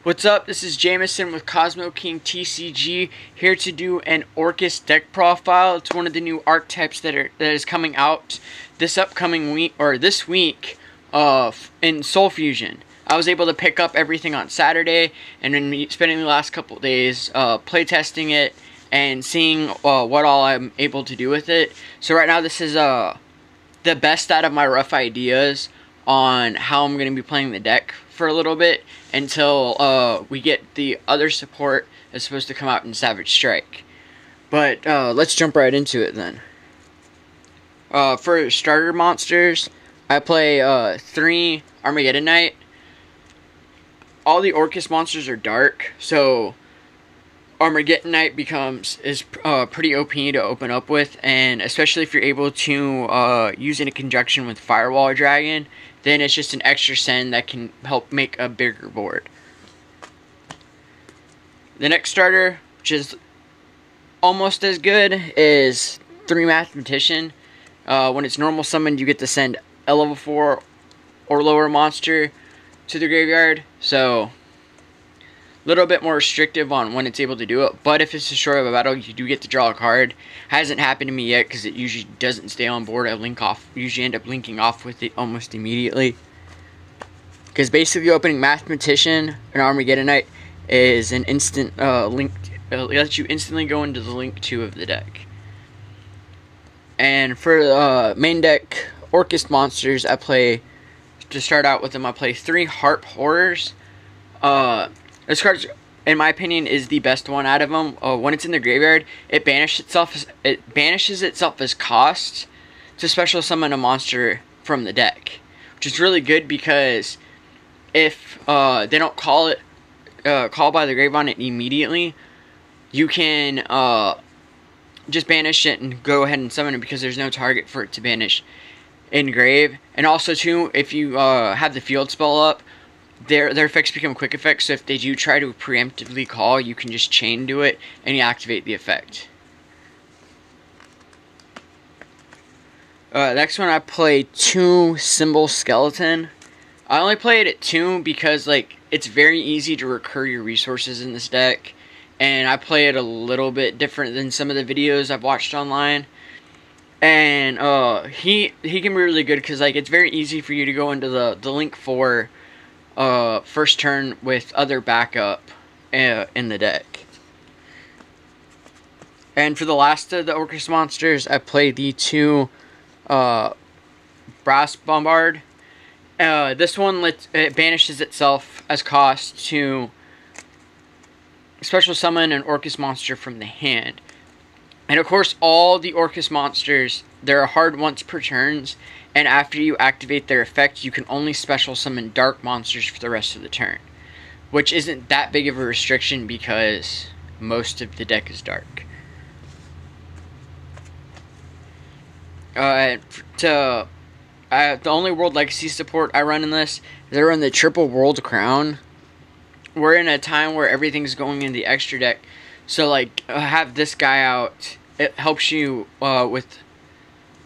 What's up? This is Jameson with Kozmo King TCG, here to do an Orcust deck profile. It's one of the new archetypes that is coming out this upcoming week, or this week, in Soul Fusion. I was able to pick up everything on Saturday, and then spending the last couple days playtesting it and seeing what all I'm able to do with it. So right now this is the best out of my rough ideas on how I'm going to be playing the deck for a little bit until we get the other support that's supposed to come out in Savage Strike. But let's jump right into it then. For starter monsters, I play 3 Armageddon Knight. All the Orcust monsters are dark, so Armageddon Knight is pretty OP to open up with, and especially if you're able to use it in conjunction with Firewall Dragon, then it's just an extra send that can help make a bigger board. The next starter, which is almost as good, is 3 Mathematician. When it's normal summoned, you get to send a level 4 or lower monster to the graveyard, so a little bit more restrictive on when it's able to do it, but if it's a short of a battle, you do get to draw a card. Hasn't happened to me yet because it usually doesn't stay on board. I usually end up linking off with it almost immediately. Because basically opening Mathematician and Armageddon Knight is an instant link. It lets you instantly go into the link 2 of the deck. And for the main deck Orcust monsters, to start out with them, I play 3 Harp Horrors. This card, in my opinion, is the best one out of them. When it's in the graveyard, it banishes itself as cost to special summon a monster from the deck, which is really good because if they don't call by the grave on it immediately, you can just banish it and go ahead and summon it because there's no target for it to banish in grave. And also too, if you have the field spell up, their effects become quick effects, so if they do try to preemptively call, you can just chain to it and you activate the effect. Next one, I play 2 Symbol Skeleton. I only play it at 2 because it's very easy to recur your resources in this deck, and I play it a little bit different than some of the videos I've watched online. And he can be really good because it's very easy for you to go into the link 4 first turn with other backup in the deck. And for the last of the Orcust monsters, I play the 2 Brass Bombard. This one it banishes itself as cost to special summon an Orcust monster from the hand. And of course, all the Orcust monsters, they're hard once per turns, and after you activate their effect, you can only special summon dark monsters for the rest of the turn, which isn't that big of a restriction because most of the deck is dark. The only World Legacy support I run in this, they're in the Triple World Crown. We're in a time where everything's going in the extra deck, so have this guy out. It helps you with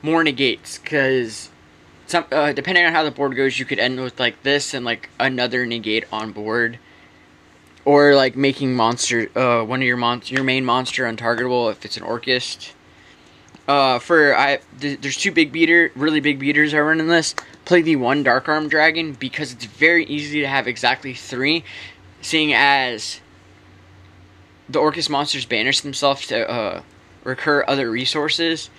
more negates, because depending on how the board goes, you could end with this and another negate on board, or making monster one of your main monster untargetable if it's an Orcust. There's 2 really big beaters I run in this. Play the 1 Dark Arm Dragon because it's very easy to have exactly 3, seeing as the Orcust monsters banish themselves to recur other resources.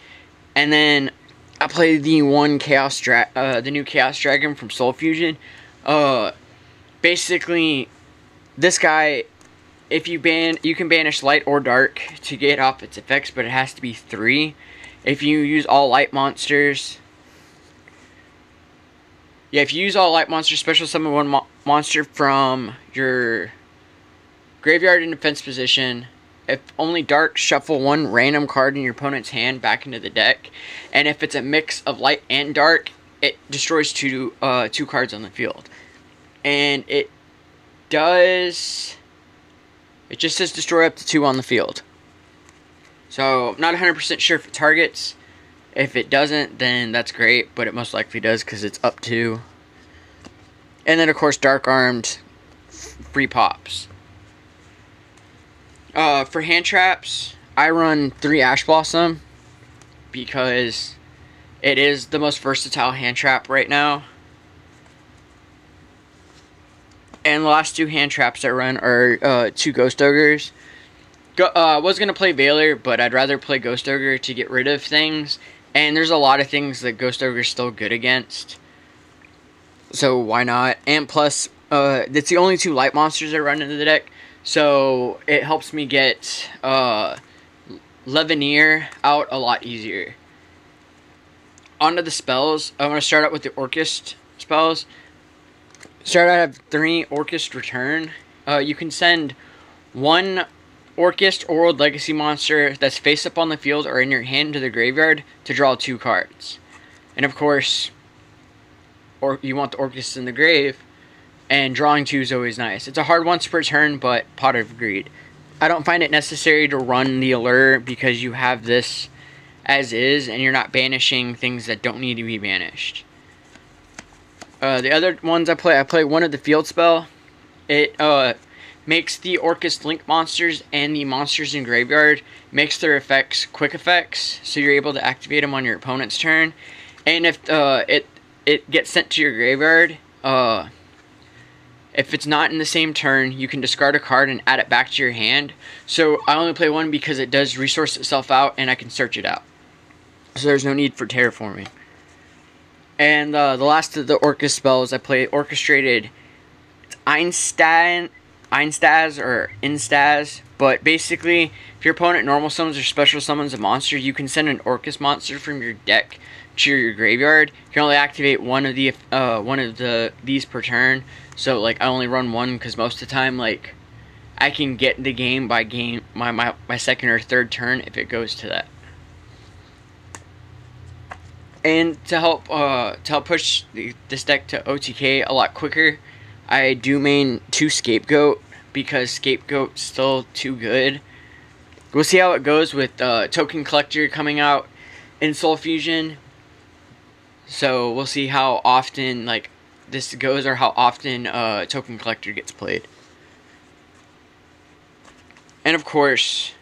And then I play the 1 the new Chaos Dragon from Soul Fusion. Basically, this guy, you can banish light or dark to get off its effects, but it has to be 3. If you use all light monsters, special summon 1 monster from your graveyard in defense position. If only dark, shuffle 1 random card in your opponent's hand back into the deck. And if it's a mix of light and dark, it destroys 2 cards on the field. And it just says destroy up to 2 on the field. So I'm not 100% sure if it targets. If it doesn't, then that's great, but it most likely does because it's up 2. And then of course Dark Armed free pops. For hand traps, I run 3 Ash Blossom because it is the most versatile hand trap right now. And the last 2 hand traps I run are 2 Ghost Ogres. I was going to play Veiler, but I'd rather play Ghost Ogre to get rid of things. And there's a lot of things that Ghost Ogre is still good against. So why not? And plus, it's the only 2 light monsters I run into the deck. So it helps me get Levineer out a lot easier. Onto the spells. I'm going to start out with the Orcust spells. Start out, I have 3 Orcust Return. You can send 1 Orcust or World Legacy monster that's face up on the field or in your hand to the graveyard to draw 2 cards. And of course, or you want the Orcust in the grave, and drawing 2 is always nice. It's a hard once per turn, but Pot of Greed. I don't find it necessary to run the Allure because you have this as is, and you're not banishing things that don't need to be banished. The other ones I play 1 of the field spell. It makes the Orcust Link monsters and the monsters in graveyard, makes their effects quick effects, so you're able to activate them on your opponent's turn. And if it gets sent to your graveyard, if it's not in the same turn, you can discard a card and add it back to your hand. So I only play 1 because it does resource itself out and I can search it out. So there's no need for terraforming. And the last of the Orcust spells, I play Orchestrated Einstaz or Instaz. But basically, if your opponent normal summons or special summons a monster, you can send an Orcust monster from your deck to your graveyard. You can only activate one of these per turn. So like I only run 1 because most of the time like I can get the game by my second or third turn if it goes to that. And to help push this deck to OTK a lot quicker, I do main 2 Scapegoat because Scapegoat's still too good. We'll see how it goes with Token Collector coming out in Soul Fusion. So we'll see how often like this goes or how often Token Collector gets played. And of course,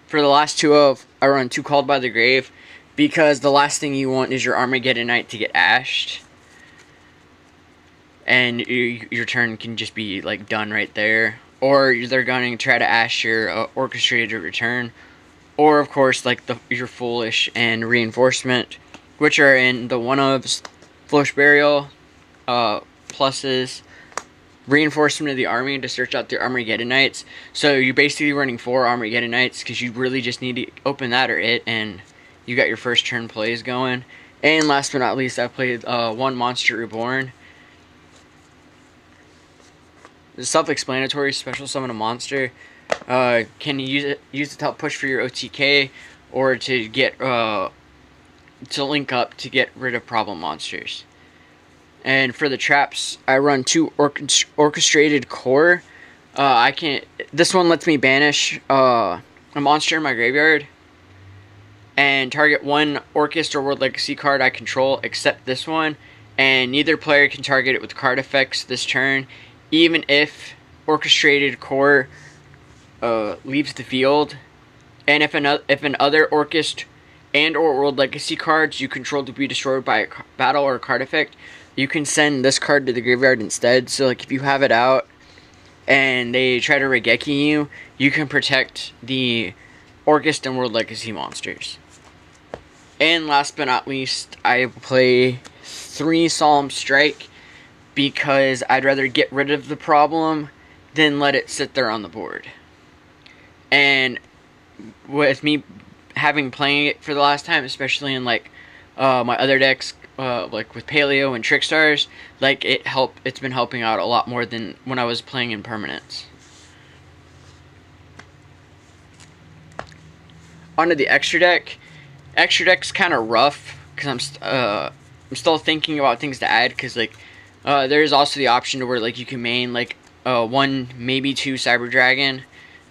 for the last 2 I run 2 Called by the Grave. Because the last thing you want is your Armageddonite to get ashed. And your turn can just be like done right there. Or they're going to try to ash your Orchestrated Return. Or of course like your Foolish and Reinforcement. Which are in the 1-ofs, Foolish Burial, pluses, Reinforcement of the army to search out the Armageddonites. So you're basically running 4 Armageddonites because you really just need to open that or it and you got your first turn plays going. And last but not least, I played 1 Monster Reborn. The self-explanatory, special summon a monster. Can you use it to help push for your OTK or to get to link up to get rid of problem monsters. And for the traps, I run 2 Orchestrated Core. This one lets me banish a monster in my graveyard. And target 1 Orcust or World Legacy card I control except this one. And neither player can target it with card effects this turn. Even if Orchestrated Core leaves the field. And if another Orcust and or World Legacy cards you control to be destroyed by a battle or a card effect, you can send this card to the graveyard instead. So like if you have it out and they try to Regeki you, you can protect the Orcust and World Legacy monsters. And last but not least, I play 3 Solemn Strike because I'd rather get rid of the problem than let it sit there on the board. And with me having playing it for the last time, especially in like my other decks, like with Paleo and Trickstars, like it's been helping out a lot more than when I was playing in permanents. Onto the extra deck. Extra deck's kind of rough because I'm still thinking about things to add because like there's also the option to where like you can main like 1 maybe 2 Cyber Dragon.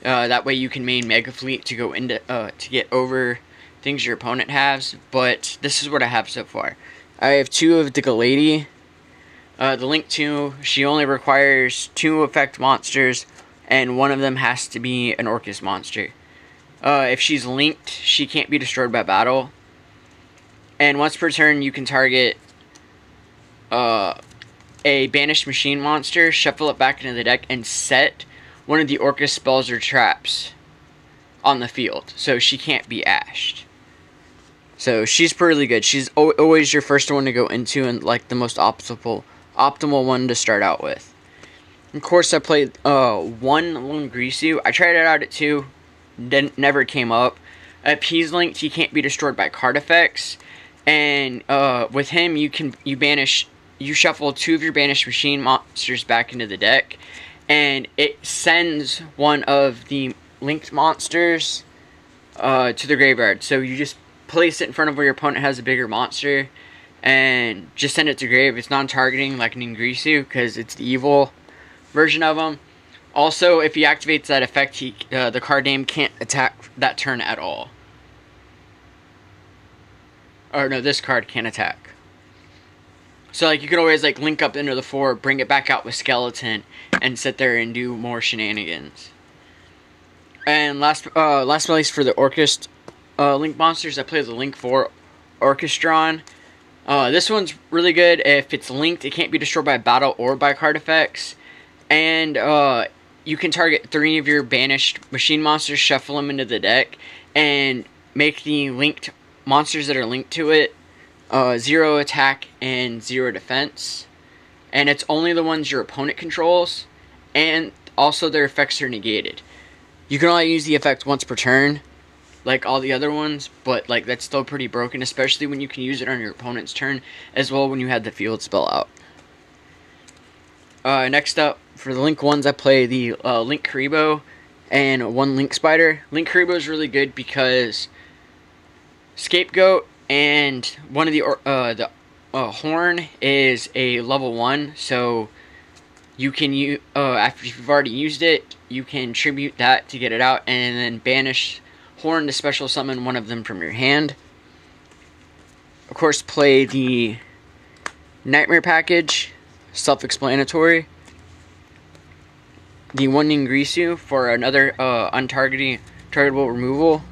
That way you can main Mega Fleet to go into to get over things your opponent has. But this is what I have so far. I have 2 of the Galady, The Link 2, she only requires 2 effect monsters, and one of them has to be an Orcust monster. If she's linked, she can't be destroyed by battle. And once per turn, you can target a banished machine monster, shuffle it back into the deck, and set one of the Orcust spells or traps on the field. So she can't be ashed. So she's pretty good. She's always your first one to go into, and like the most optimal one to start out with. Of course, I played one Lone Greasy. I tried it out at 2. Never came up. If he's linked, he can't be destroyed by card effects. And with him, you shuffle 2 of your banished machine monsters back into the deck, and it sends one of the linked monsters to the graveyard. So you just place it in front of where your opponent has a bigger monster, and just send it to grave. It's non-targeting like Ningrisu, because it's the evil version of him. Also, if he activates that effect, the card name can't attack that turn at all. Or no, this card can't attack. So like you can always like link up into the 4, bring it back out with Skeleton, and sit there and do more shenanigans. And last but least, for the Orcust link monsters, I play the Link 4 Orchestron. This one's really good. If it's linked, it can't be destroyed by battle or by card effects. And you can target 3 of your banished machine monsters, shuffle them into the deck, and make the linked monsters that are linked to it 0 attack and 0 defense. And it's only the ones your opponent controls, and also their effects are negated. You can only use the effect once per turn, like all the other ones, but like that's still pretty broken, especially when you can use it on your opponent's turn, as well when you had the field spell out. Next up, for the Link 1s, I play the Link Karibo and 1 Link Spider. Link Karibo is really good because Scapegoat and one of the Horn is a level 1, so you can after you've already used it, you can tribute that to get it out, and then banish Horn to special summon one of them from your hand. Of course, play the Nightmare package, self-explanatory. The 1 Ningrisu for another targetable removal.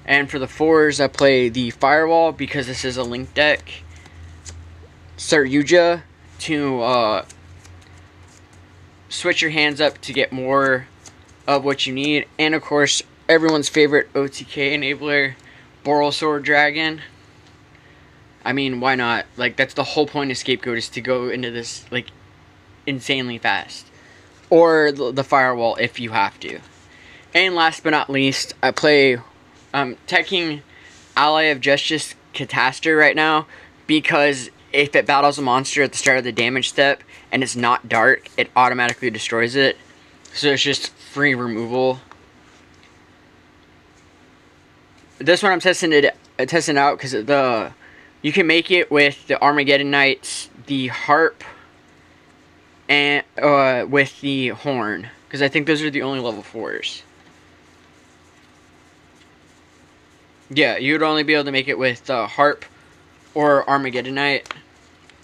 And for the 4s, I play the Firewall because this is a link deck. Start Yugioh to switch your hands up to get more of what you need. And of course, everyone's favorite OTK enabler, Borrelsword Dragon. I mean, why not? Like, that's the whole point of Scapegoat, is to go into this like insanely fast. Or the Firewall if you have to. And last but not least, I play teching Ally of Justice Cataster right now, because if it battles a monster at the start of the damage step and it's not dark, it automatically destroys it. So it's just free removal. This one I'm testing out because you can make it with the Armageddon Knights, the Harp, and with the Horn, because I think those are the only level 4s. Yeah, you would only be able to make it with Harp or Armageddon Knight,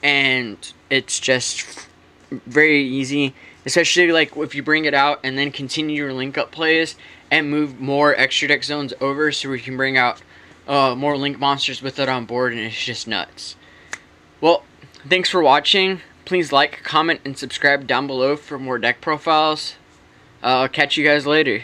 and it's just very easy, especially like if you bring it out and then continue your link up plays and move more extra deck zones over, so we can bring out more link monsters with it on board, and it's just nuts. Well, thanks for watching. Please like, comment, and subscribe down below for more deck profiles. I'll catch you guys later.